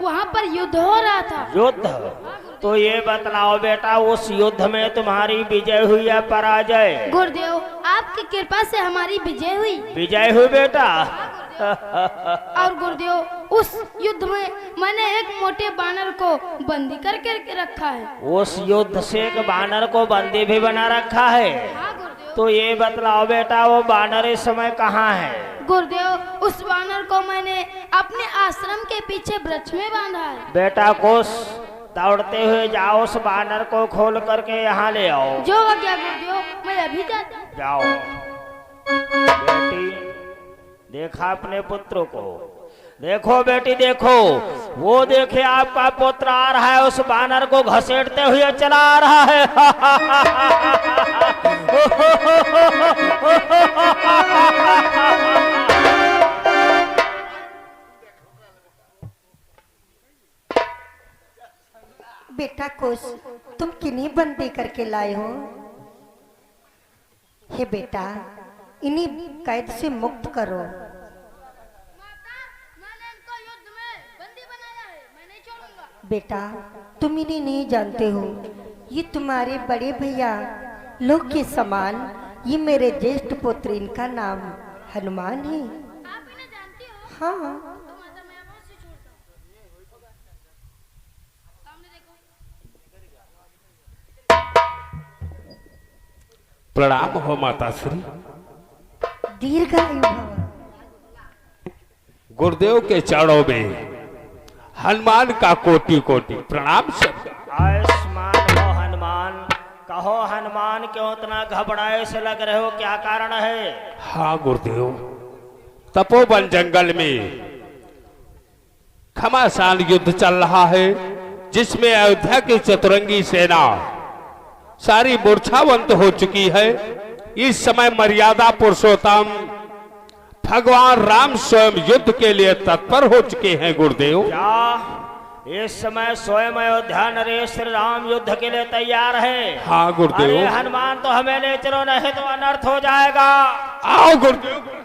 वहाँ पर युद्ध हो रहा था। युद्ध? तो ये बतलाओ बेटा, उस युद्ध में तुम्हारी विजय हुई या पराजय? गुरुदेव, आपकी कृपा से हमारी विजय हुई। विजय हुई बेटा। और गुरुदेव, उस युद्ध में मैंने एक मोटे बानर को बंदी करके रखा है। उस युद्ध से एक बानर को बंदी भी बना रखा है? हाँ गुरुदेव। तो ये बतलाओ बेटा, वो बानर इस समय कहाँ है? गुरुदेव, उस बानर को मैंने अपने आश्रम के पीछे वृक्ष में बांधा है। बेटा कुछ दौड़ते हुए जाओ, उस बानर को खोल करके यहाँ ले आओ। जो हो गया गुरुदेव, मैं अभी जाता हूँ। जाओ। बेटी, देखा अपने पुत्र को? देखो बेटी देखो, वो देखे आपका पुत्र आ रहा है, उस बानर को घसीटते हुए चला आ रहा है। बेटा कुश, तुम किन्हीं बंदी करके लाए हो? हे बेटा, इन्हीं कैद से मुक्त करो। मैंने इनको युद्ध में बंदी बनाया है, मैं नहीं छोड़ूंगा। बेटा, तुम इन्हें नहीं जानते हो, ये तुम्हारे बड़े भैया लोग के समान, ये मेरे ज्येष्ठ पुत्र, इनका नाम हनुमान है। आप इन्हें जानती हो? हाँ। तो मतलब मैं अब से छोड़ता हूँ। सामने देखो। प्रणाम हो माता श्री। दीर्घायु भव। गुरुदेव के चरणों में हनुमान का कोटि कोटि प्रणाम सब। आयुष्मान हो हनुमान। कहो हनुमान, क्यों इतना घबराए से लग रहे हो, क्या कारण है? हाँ गुरुदेव, तपोवन जंगल में घमासान युद्ध चल रहा है, जिसमें अयोध्या की चतुरंगी सेना सारी मूर्छावंत हो चुकी है। इस समय मर्यादा पुरुषोत्तम भगवान राम स्वयं युद्ध के लिए तत्पर हो चुके हैं गुरुदेव। क्या इस समय स्वयं अयोध्या नरेश श्री राम युद्ध के लिए तैयार है? हाँ गुरुदेव। अरे हनुमान, तो हमें ले चलो, नहीं तो अनर्थ हो जाएगा। आओ गुरुदेव।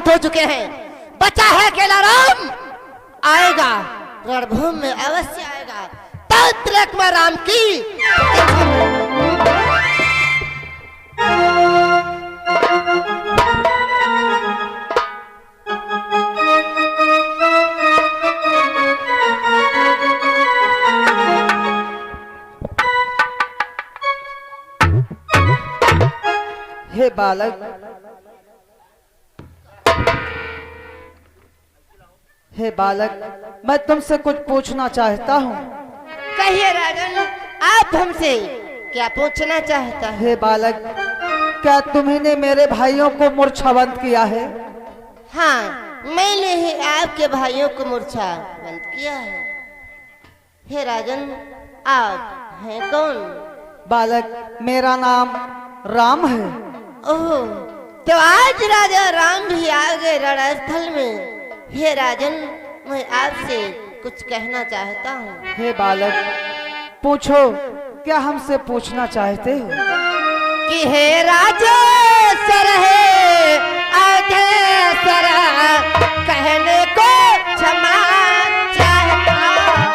हो चुके हैं, बचा है अकेला राम। आएगा रणभूमि में, अवश्य आएगा। तब में राम की हे बालक, हे बालक, मैं तुमसे कुछ पूछना चाहता हूँ। कहिए राजन, आप हमसे क्या पूछना चाहता है? हे बालक, क्या तुम्ही मेरे भाइयों को मूर्छावंत किया है? हाँ, मैंने ही आपके भाइयों को मूर्छावंत किया है। हे राजन, आप हैं कौन? बालक, मेरा नाम राम है। ओह, तो आज राजा राम भी आ गए रणस्थल में। हे राजन, मैं आपसे कुछ कहना चाहता हूँ। हे बालक, पूछो, क्या हमसे पूछना चाहते हो? कि हे राजा सर है आधेसर, कहने को क्षमा चाहता हूँ।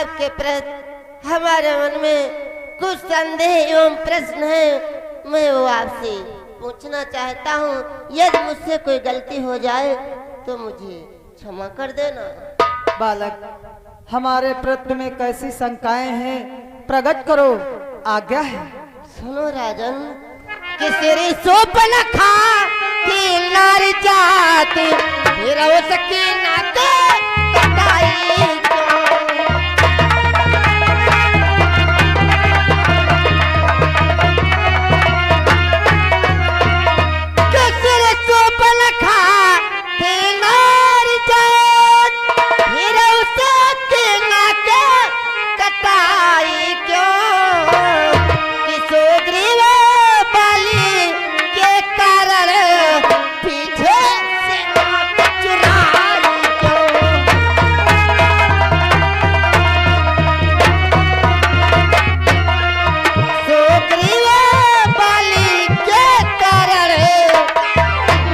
आपके प्रति हमारे मन में कुछ संदेह एवं प्रश्न है, मैं वो आपसे पूछना चाहता हूँ। यदि मुझसे कोई गलती हो जाए तो मुझे क्षमा कर देना। बालक, हमारे प्रति में कैसी शंकाएं हैं, प्रकट करो, आज्ञा है। सुनो राजन, कि सिरी सोप न खा कि नारी जाती फिर उसकी नाक कटाई क्यों? कि सिरी सोप न खा कि नारी जात फिर उसकी नाक कटाई क्यों? कि सुग्रीव बाली के कारण पीछे से आंख चुराई क्यों? सुग्रीव बाली के कारण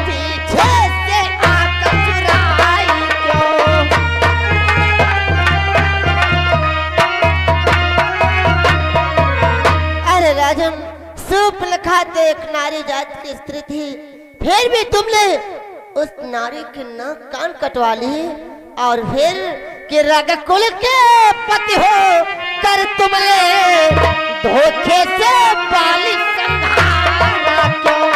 पीछे से आंख चुराई क्यों? अरे राजन, सूर्पनखा तो एक नारी जात की स्त्री थी, फिर भी तुमने उस नारी के नाक कान कटवा ली, और फिर कि रघुकुल के पति हो कर तुमने धोखे से बाली संभाला क्यों?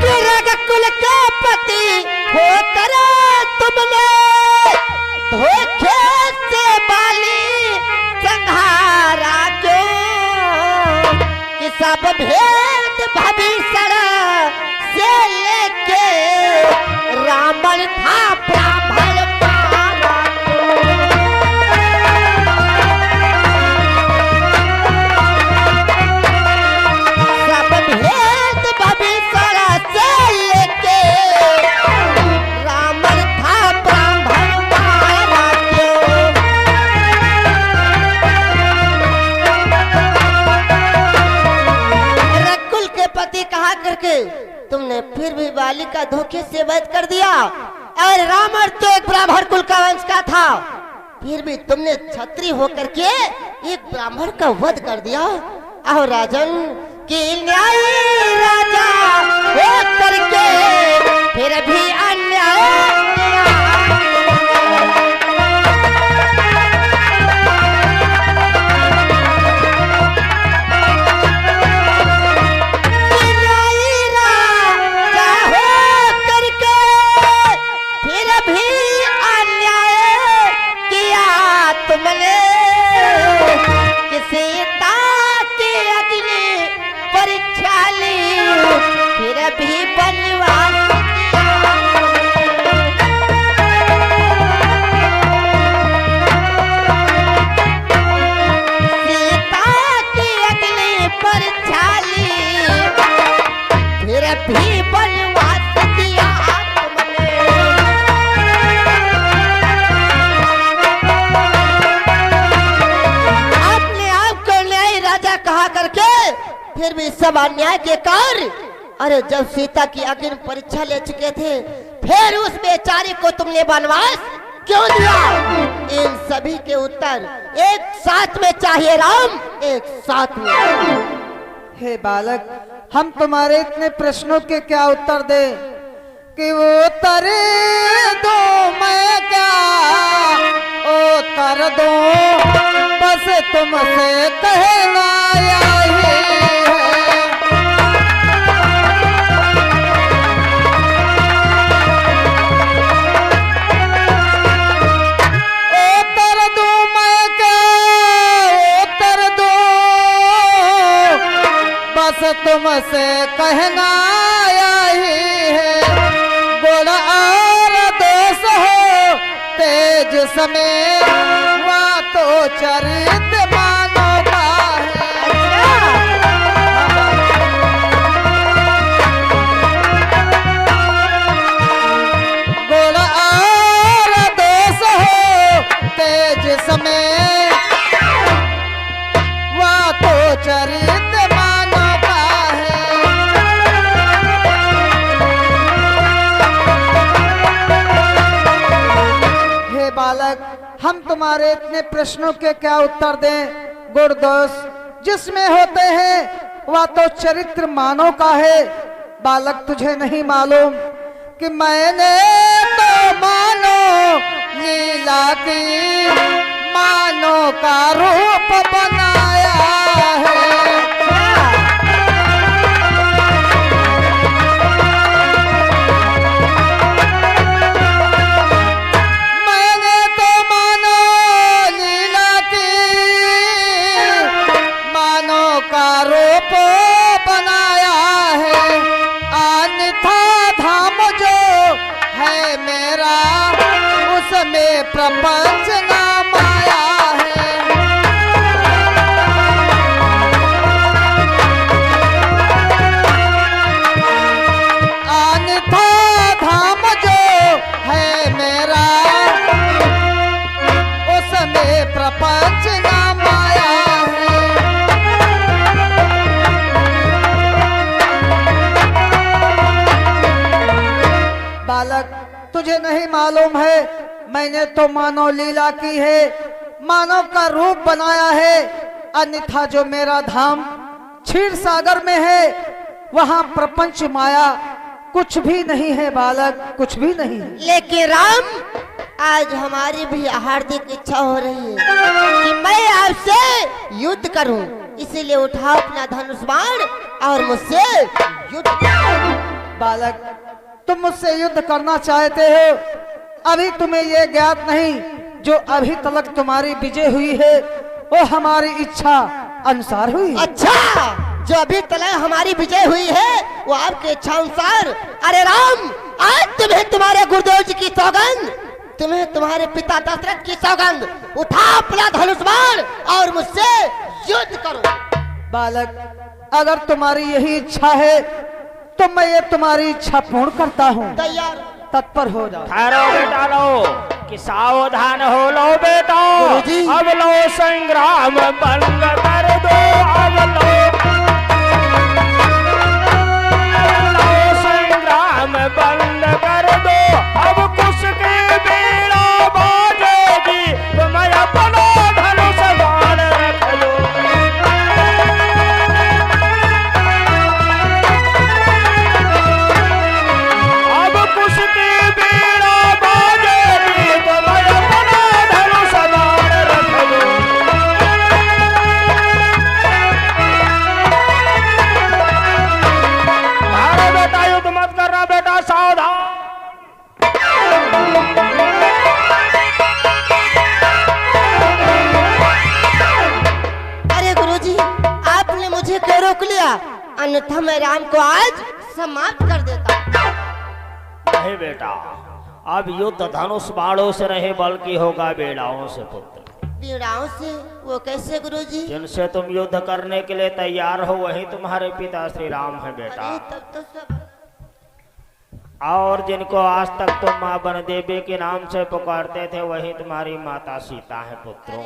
कि रघुकुल के पति होकर तुमने धोखे से बाली संहारा क्यों? कि सब भेद भविष्य से लेके रावण था ब्राह्मण मारा क्यों? सब भेद भविष्य से लेके रावण था ब्राह्मण मारा क्यों? रघुकुल के पति कहा करके तुमने फिर भी बाली का धोखे से वध कर दिया, और रावण तो एक ब्राह्मण कुल का वंश का था, फिर भी तुमने क्षत्रिय होकर के एक ब्राह्मण का वध कर दिया। और राजन, कि न्यायी राजा हो करके फिर भी अन्याय किया। न्यायी राजा हो करके फिर भी अन्याय किया तुमने। कि सीता की अग्नि परीक्षा ली, फिर भी वनवास किया। सीता की अग्नि परीक्षा ली, फिर भी वनवास किया तुमने। अपने आप को न्यायी राजा कहा करके फिर भी सब अन्याय के कार्य। अरे जब सीता की अग्नि परीक्षा ले चुके थे, फिर उस बेचारी को तुमने वनवास क्यों दिया? इन सभी के उत्तर एक साथ में चाहिए राम, एक साथ में। हे बालक, हम तुम्हारे इतने प्रश्नों के क्या उत्तर दे कि वो उत्तर दो, मैं क्या उत्तर दो, बस तुमसे कहना यही है। उत्तर दो मैं क्या उत्तर दो, बस तुमसे कहना यही है। गुण और दोष हो तेज समय, वहाँ तो चरित्र मानव का है। गुण और दोष हो तेज समय, वहाँ तो चरित्र मानव का है। तुम्हारे इतने प्रश्नों के क्या उत्तर दें गुरुदोष। जिसमें होते हैं वह तो चरित्र मानव का है। बालक तुझे नहीं मालूम कि मैंने तो मानो लीला की मानो का रूप बनाया है। मैंने तो मानो लीला की मानो का रूप बनाया है। अन्यथा धाम जो है मेरा उसमें प्रपंच नाम आया है। अन्यथा धाम जो है मेरा उसमें प्रपंच नाम आया है। बालक तुझे नहीं मालूम है मैंने तो मानव लीला की है, मानव का रूप बनाया है। अन्यथा जो मेरा धाम क्षीर सागर में है वहां प्रपंच माया कुछ भी नहीं है बालक, कुछ भी नहीं है। लेकिन राम आज हमारी भी हार्दिक इच्छा हो रही है कि मैं आपसे युद्ध करूं, इसीलिए उठाओ अपना धनुष बाण और मुझसे युद्ध करो। बालक तुम मुझसे युद्ध करना चाहते हो, अभी तुम्हें यह ज्ञात नहीं जो अभी तक तुम्हारी विजय हुई है वो हमारी इच्छा अनुसार हुई है। अच्छा, जो अभी तक हमारी विजय हुई है वो आपके इच्छा अनुसार। अरे राम, आज तुम्हें तुम्हारे गुरुदेव जी की सौगंध, तुम्हें तुम्हारे पिता दशरथ की सौगंध, उठा अपना धनुष बाण और मुझसे युद्ध करो। बालक अगर तुम्हारी यही इच्छा है तो मैं ये तुम्हारी इच्छा पूर्ण करता हूँ। तैयार, तत्पर हो जाओ। ठहरो बेटा लो कि सावधान हो लो बेटा। गुरुजी। अब लो संग्राम बंद कर दो। अब लो संग्राम बंद कर दो। अब कुछ की बीड़ा बाजेगी तुम अपना धनुष बाण रख लो। अब कुछ की बीड़ा बाजेगी तुम अपना धनुष बाण रख लो। अरे बेटा युद्ध मत करना बेटा, सावधान। अरे गुरुजी, आपने मुझे क्यों रोक लिया? अन्यथा मैं राम को आज समाप्त कर देता। नहीं बेटा, अब युद्ध धनुष बाणों से नहीं बल्कि होगा बेड़ाओं से पुत्र। पीड़ाओं से? वो कैसे गुरुजी? जिनसे तुम युद्ध करने के लिए तैयार हो वही तुम्हारे पिता श्री राम है बेटा। अरे तब तो सब और जिनको आज तक तुम माँ बन देवी के नाम से पुकारते थे वही तुम्हारी माता सीता है पुत्रों।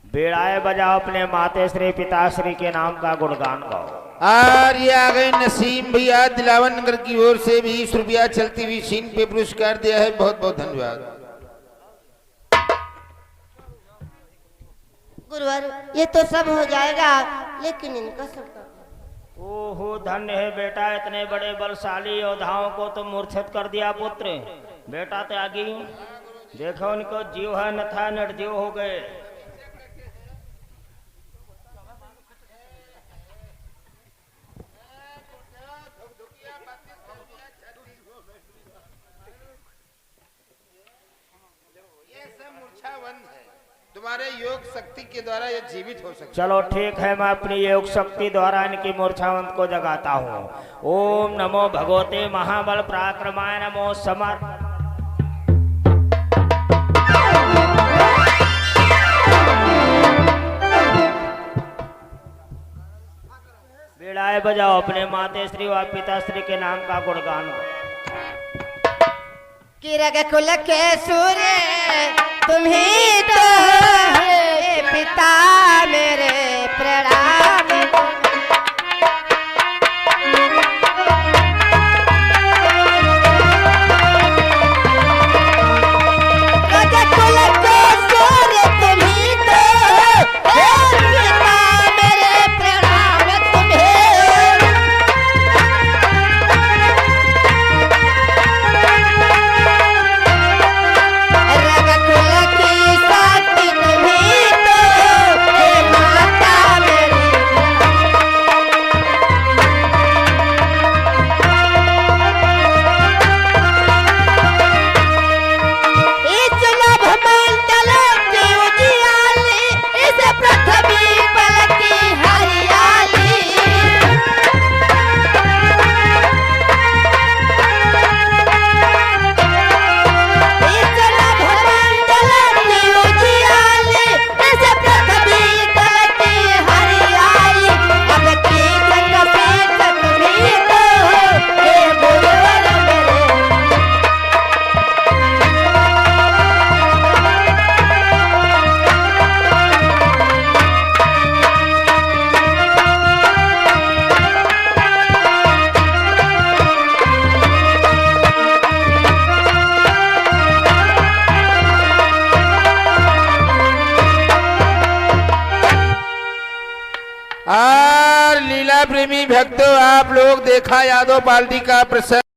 बेड़ाए बजाओ, अपने माते श्री पिताश्री के नाम का गुणगान गाओ। और ये आ गए नसीम भैया, दिलावन नगर की ओर से 20 रुपया चलती हुई सीन पे पुरस्कार दिया है, बहुत बहुत धन्यवाद। गुरुवर, ये तो सब हो जाएगा लेकिन इनका सब ओहो धन्य है बेटा, इतने बड़े बलशाली योद्धाओं को तुम मूर्छित कर दिया पुत्र। बेटा त्यागी, देखो उनको जीव है न था निर्जीव हो गए। तुम्हारे योग शक्ति के द्वारा ये जीवित हो सकते। चलो ठीक है, मैं अपनी योग शक्ति द्वारा इनकी मूर्छावंत को जगाता हूँ। ओम नमो भगवते महाबल पराक्रमाय नमो समर। बेड़ाए बजाओ, अपने माते श्री व पिता श्री के नाम का गुणगान। किरग कुल के सूर्य तुम्ही तो है पिता मेरे प्रणाम। रज कुल और लीला प्रेमी भक्तों, आप लोग देखा यादव पार्टी का प्रसंग।